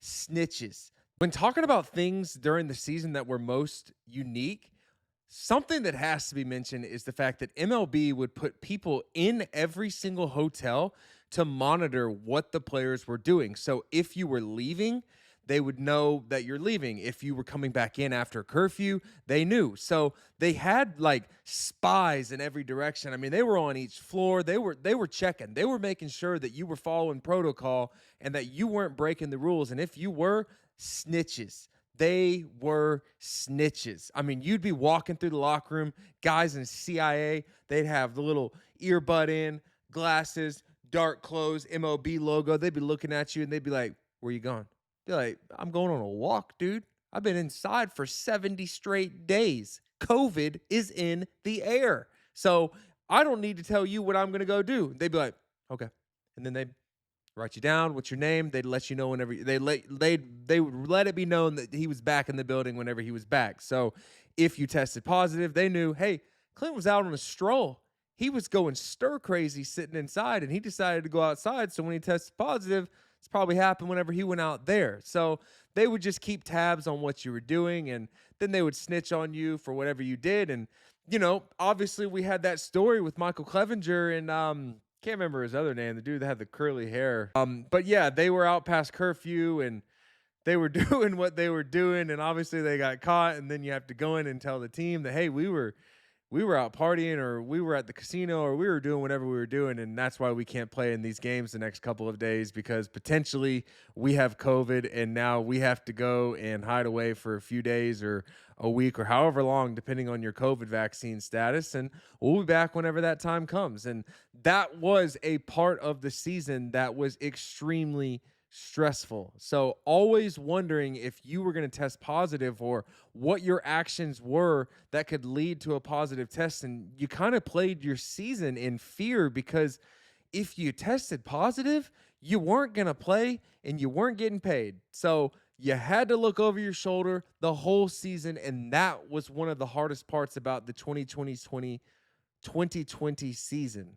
snitches. When talking about things during the season that were most unique, something that has to be mentioned is the fact that MLB would put people in every single hotel to monitor what the players were doing. So if you were leaving, they would know that you're leaving. If you were coming back in after curfew, they knew. So they had like spies in every direction. I mean, they were on each floor. They were checking. They were making sure that you were following protocol and that you weren't breaking the rules. And if you were, snitches. They were snitches. I mean, you'd be walking through the locker room, guys in CIA, they'd have the little earbud in, glasses, dark clothes, MLB logo. They'd be looking at you and they'd be like, "Where you going?" Be like, "I'm going on a walk, dude. I've been inside for 70 straight days. COVID is in the air. So I don't need to tell you what I'm going to go do." They'd be like, "Okay." And then they'd write you down. What's your name? They'd let you know whenever they would let it be known that he was back in the building whenever he was back. So if you tested positive, they knew, hey, Clint was out on a stroll. He was going stir crazy sitting inside, and he decided to go outside. So when he tested positive, it's probably happened whenever he went out there. So they would just keep tabs on what you were doing, and then they would snitch on you for whatever you did. And obviously we had that story with Michael Clevenger and can't remember his other name, the dude that had the curly hair. But yeah, they were out past curfew and they were doing what they were doing, and obviously they got caught. And then you have to go in and tell the team that, hey, we were out partying, or we were at the casino, or we were doing whatever we were doing, and that's why we can't play in these games the next couple of days, because potentially we have COVID and now we have to go and hide away for a few days or a week or however long, depending on your COVID vaccine status. And we'll be back whenever that time comes. And that was a part of the season that was extremely stressful. So always wondering if you were going to test positive or what your actions were that could lead to a positive test. And you kind of played your season in fear, because if you tested positive, you weren't going to play and you weren't getting paid. So you had to look over your shoulder the whole season. And that was one of the hardest parts about the 2020 season.